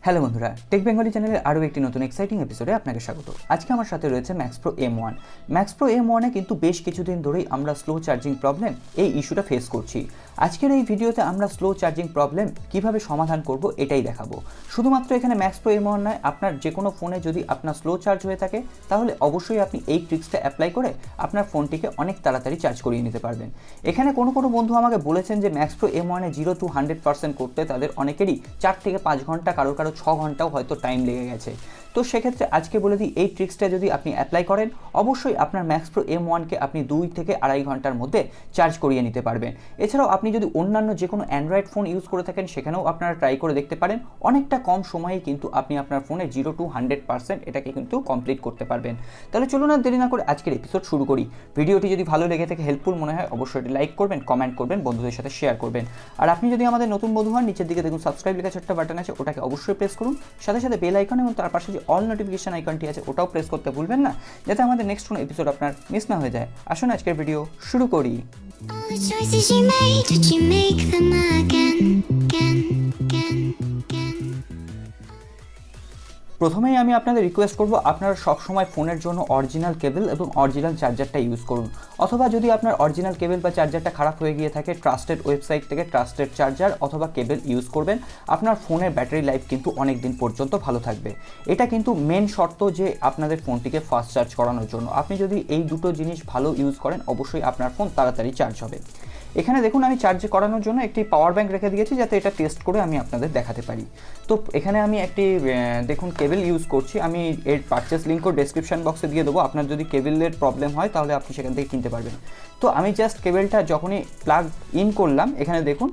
Hello বন্ধুরা, take Bengali চ্যানেলের আরও একটি নতুন এক্সাইটিং এপিসোডে আপনাকে স্বাগত। আজকে আমার সাথে রয়েছে Max Pro M1। Max Pro M1-এ কিন্তু বেশ কিছুদিন ধরেই আমরা স্লো চার্জিং প্রবলেম এই ইস্যুটা ফেস করছি। আজকের এই ভিডিওতে আমরা স্লো চার্জিং প্রবলেম কিভাবে সমাধান করব এটাই দেখাবো। শুধুমাত্র এখানে ম্যাক্স প্রো M1 নয়, আপনার যে কোনো ফোনে যদি আপনার স্লো চার্জ হয়ে থাকে তাহলে অবশ্যই আপনি এই ট্রিক্সটা অ্যাপ্লাই করে আপনার ফোনটিকে অনেক তাড়াতাড়ি চার্জ করিয়ে নিতে পারবেন। এখানে কোনো বন্ধু আমাকে বলেছেন যে ম্যাক্স প্রো M1-এ 0 to 100% করতে তাদের অনেকেরই 4 থেকে 5 ঘন্টা, কারো 6 ঘন্টাও হয়তো টাইম লেগে গেছে। তো সেক্ষেত্রে আজকে বলে দিই, এই ট্রিক্সটা যদি আপনি অ্যাপ্লাই করেন অবশ্যই আপনার ম্যাক্স প্রো M1-কে আপনি 2 থেকে 2.5 ঘন্টার মধ্যে চার্জ করিয়ে নিতে পারবেন। এছাড়াও আপনি যদি অন্যান্য যে কোনো অ্যান্ড্রয়েড ফোন ইউজ করে থাকেন সেখানেও আপনারা ট্রাই করে দেখতে পারেন। অনেকটা কম সময়ে কিন্তু আপনি আপনার ফোনে 0 to 100% এটাকে কিন্তু কমপ্লিট করতে পারবেন। তাহলে চলুন আর দেরি না করে আজকের এপিসোড শুরু করি। ভিডিওটি যদি ভালো লেগে থাকে, হেল্পফুল মনে হয়, অবশ্যই এটি লাইক করবেন, কমেন্ট করবেন, বন্ধুদের সাথে শেয়ার করবেন। আর আপনি যদি আমাদের নতুন বন্ধু হন, নিচের দিকে দেখুন সাবস্ক্রাইব লেখা ছোট্ট বাটন আছে, ওটাকে অবশ্যই প্রেস করুন। সাথে সাথে বেল আইকন এবং তার পাশে যে অল নোটিফিকেশন আইকনটি আছে ওটাও প্রেস করতে ভুলবেন না, যাতে আমাদের নেক্সট কোনো এপিসোড আপনার মিস না হয়ে যায়। আসুন আজকের ভিডিও শুরু করি। All the choices you made, did you make them again? প্রথমেই আমি আপনাদের রিকোয়েস্ট করব, আপনারা সবসময় ফোনের জন্য অরিজিনাল কেবল এবং অরিজিনাল চার্জারটা ইউজ করুন। অথবা যদি আপনার অরিজিনাল কেবল বা চার্জারটা খারাপ হয়ে গিয়ে থাকে, ট্রাস্টেড ওয়েবসাইট থেকে ট্রাস্টেড চার্জার অথবা কেবল ইউজ করবেন। আপনার ফোনের ব্যাটারি লাইফ কিন্তু অনেক দিন পর্যন্ত ভালো থাকবে। এটা কিন্তু মেন শর্ত যে আপনাদের ফোনটিকে ফাস্ট চার্জ করানোর জন্য। আপনি যদি এই দুটো জিনিস ভালো ইউজ করেন অবশ্যই আপনার ফোন তাড়াতাড়ি চার্জ হবে। এখানে দেখুন আমি চার্জ করানোর জন্য একটি পাওয়ার ব্যাংক রেখে দিয়েছি, যাতে এটা টেস্ট করে আমি আপনাদের দেখাতে পারি। তো এখানে আমি একটি দেখুন কেবল ইউজ করছি। আমি এর পারচেস লিঙ্কও ডেসক্রিপশন বক্সে দিয়ে দেবো। আপনার যদি কেবলের প্রবলেম হয় তাহলে আপনি সেখান থেকে কিনতে পারবেন। তো আমি জাস্ট কেবলটা যখনই প্লাগ ইন করলাম, এখানে দেখুন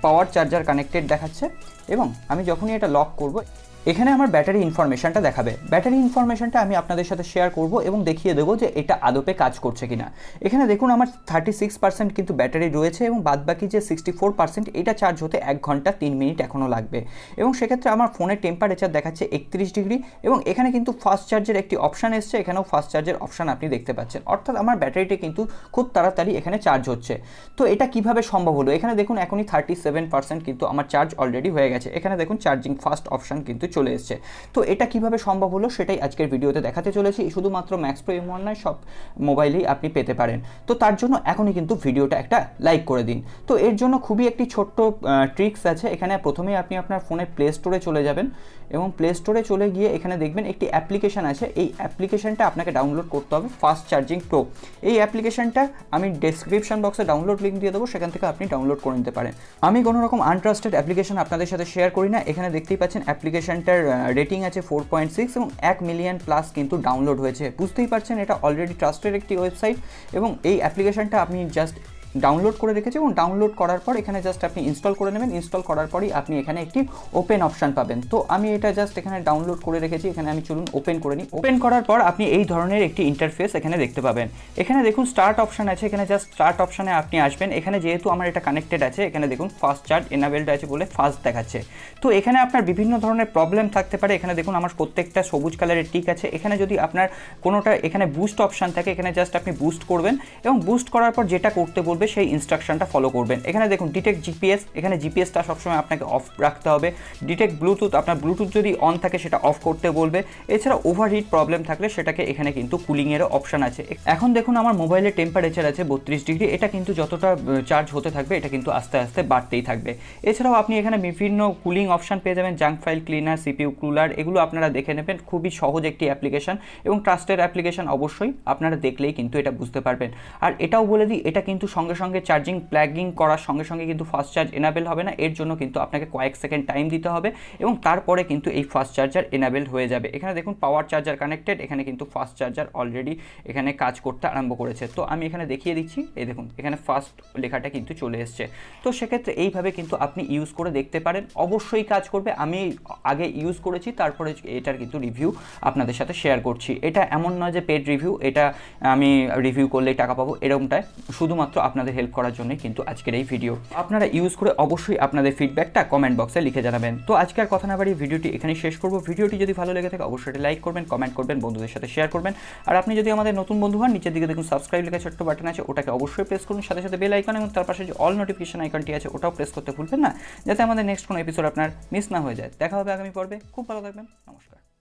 পাওয়ার চার্জার কানেক্টেড দেখাচ্ছে, এবং আমি যখনই এটা লক করব এখানে আমার ব্যাটারি ইনফরমেশনটা দেখাবে। ব্যাটারি ইনফরমেশনটা আমি আপনাদের সাথে শেয়ার করব এবং দেখিয়ে দেবো যে এটা আদপে কাজ করছে কিনা। এখানে দেখুন আমার 36% কিন্তু ব্যাটারি রয়েছে, এবং বাদবাকি যে 64% এটা চার্জ হতে 1 ঘন্টা 3 মিনিট এখনও লাগবে। এবং সেক্ষেত্রে আমার ফোনের টেম্পারেচার দেখাচ্ছে 31 ডিগ্রি, এবং এখানে কিন্তু ফাস্ট চার্জের একটি অপশান এসছে। এখানেও ফাস্ট চার্জের অপশান আপনি দেখতে পাচ্ছেন, অর্থাৎ আমার ব্যাটারিটা কিন্তু খুব তাড়াতাড়ি এখানে চার্জ হচ্ছে। তো এটা কিভাবে সম্ভব হলো? এখানে দেখুন এখনই 37% কিন্তু আমার চার্জ অলরেডি হয়ে গেছে। এখানে দেখুন চার্জিং ফাস্ট অপশান কিন্তু চলে এসছে। তো এটা কিভাবে সম্ভব হলো সেটাই আজকের ভিডিওতে দেখাতে চলেছি। শুধুমাত্র ম্যাক্স প্রো M1 নয়, সব মোবাইলেই আপনি পেতে পারেন। তো তার জন্য এখনই কিন্তু ভিডিওটা একটা লাইক করে দিন। তো এর জন্য খুবই একটি ছোট্ট ট্রিক্স আছে। এখানে প্রথমেই আপনি আপনার ফোনের প্লে স্টোরে চলে যাবেন, এবং প্লে স্টোরে চলে গিয়ে এখানে দেখবেন একটি অ্যাপ্লিকেশান আছে। এই অ্যাপ্লিকেশানটা আপনাকে ডাউনলোড করতে হবে, ফাস্ট চার্জিং প্রো। এই অ্যাপ্লিকেশানটা আমি ডেসক্রিপশন বক্সে ডাউনলোড লিঙ্ক দিয়ে দেবো, সেখান থেকে আপনি ডাউনলোড করে নিতে পারেন। আমি কোনো রকম আনট্রাস্টেড অ্যাপ্লিকেশান আপনাদের সাথে শেয়ার করি না। এখানে দেখতেই পাচ্ছেন অ্যাপ্লিকেশানটার রেটিং আছে 4.6 এবং 1 মিলিয়ন প্লাস কিন্তু ডাউনলোড হয়েছে। বুঝতেই পারছেন এটা অলরেডি ট্রাস্টেড একটি ওয়েবসাইট, এবং এই অ্যাপ্লিকেশানটা আপনি জাস্ট ডাউনলোড করে রেখেছি, এবং ডাউনলোড করার পর এখানে জাস্ট আপনি ইনস্টল করে নেবেন। ইনস্টল করার পরই আপনি এখানে একটি ওপেন অপশান পাবেন। তো আমি এটা জাস্ট এখানে ডাউনলোড করে রেখেছি। এখানে আমি চলুন ওপেন করে নিই। ওপেন করার পর আপনি এই ধরনের একটি ইন্টারফেস এখানে দেখতে পাবেন। এখানে দেখুন স্টার্ট অপশান আছে, এখানে জাস্ট স্টার্ট অপশানে আপনি আসবেন। এখানে যেহেতু আমার এটা কানেক্টেড আছে, এখানে দেখুন ফাস্ট চার্জ এনাবেলড আছে বলে ফাস্ট দেখাচ্ছে। তো এখানে আপনার বিভিন্ন ধরনের প্রবলেম থাকতে পারে। এখানে দেখুন আমার প্রত্যেকটা সবুজ কালারের টিক আছে। এখানে যদি আপনার কোনোটা এখানে বুস্ট অপশান থাকে, এখানে জাস্ট আপনি বুস্ট করবেন, এবং বুস্ট করার পর যেটা করতে বলবে সেই ইনস্ট্রাকশনটা ফলো করবেন। এখানে দেখুন ডিটেক্ট জিপিএস, এখানে জিপিএসটা সবসময় আপনাকে অফ রাখতে হবে। ডিটেক্ট ব্লুটুথ, আপনার ব্লুটুথ যদি অন থাকে সেটা অফ করতে বলবে। এছাড়া ওভারহিট প্রবলেম থাকলে সেটাকে এখানে কিন্তু কুলিংয়েরও অপশান আছে। এখন দেখুন আমার মোবাইলের টেম্পারেচার আছে 32 ডিগ্রি। এটা কিন্তু যতটা চার্জ হতে থাকবে এটা কিন্তু আস্তে আস্তে বাড়তেই থাকবে। এছাড়াও আপনি এখানে বিভিন্ন কুলিং অপশান পেয়ে যাবেন, junk file cleaner, CPU cooler, এগুলো আপনারা দেখে নেবেন। খুবই সহজ একটি অ্যাপ্লিকেশন এবং ট্রাস্টেড অ্যাপ্লিকেশন, অবশ্যই আপনারা দেখলেই কিন্তু এটা বুঝতে পারবেন। আর এটাও বলে দিই, এটা কিন্তু সঙ্গে সঙ্গে চার্জিং প্লাগিং করার সঙ্গে সঙ্গে কিন্তু ফাস্ট চার্জ এনাবেল হবে না। এর জন্য কিন্তু আপনাকে কয়েক সেকেন্ড টাইম দিতে হবে, এবং তারপরে কিন্তু এই ফাস্ট চার্জার এনাবেলড হয়ে যাবে। এখানে দেখুন পাওয়ার চার্জার কানেক্টেড, এখানে কিন্তু ফাস্ট চার্জার অলরেডি এখানে কাজ করতে আরম্ভ করেছে। তো আমি এখানে দেখিয়ে দিচ্ছি, এই দেখুন এখানে ফাস্ট লেখাটা কিন্তু চলে এসছে। তো সেক্ষেত্রে এইভাবে কিন্তু আপনি ইউজ করে দেখতে পারেন, অবশ্যই কাজ করবে। আমি আগে ইউজ করেছি, তারপরে এটার কিন্তু রিভিউ আপনাদের সাথে শেয়ার করছি। এটা এমন নয় যে পেড রিভিউ, এটা আমি রিভিউ করলেই টাকা পাবো এরকমটাই। শুধুমাত্র আপনাদের হেল্প করার জন্যই কিন্তু আজকের এই ভিডিও। আপনারা ইউজ করে অবশ্যই আপনাদের ফিডব্যাকটা কমেন্ট বক্সে লিখে জানাবেন। তো আজকে আর কথা না বাড়িয়ে ভিডিওটি এখানেই শেষ করব। ভিডিওটি যদি ভালো লেগে থাকে অবশ্যই লাইক করবেন, কমেন্ট করবেন, বন্ধুদের সাথে শেয়ার করবেন। আর আপনি যদি আমাদের নতুন বন্ধু হন, নিচের দিকে দেখুন সাবস্ক্রাইব লেখা ছোট্ট বাটন আছে, ওটাকে অবশ্যই প্রেস করুন। সাথে সাথে বেল আইকন এবং তার পাশে যে অল নোটিফিকেশন আইকনটি আছে ওটাও প্রেস করতে ভুলবেন না, যাতে আমাদের নেক্সট কোনো এপিসোড আপনার মিস না হয়ে যায়। দেখা হবে আগামী পর্বে। খুব ভালো থাকবেন। নমস্কার।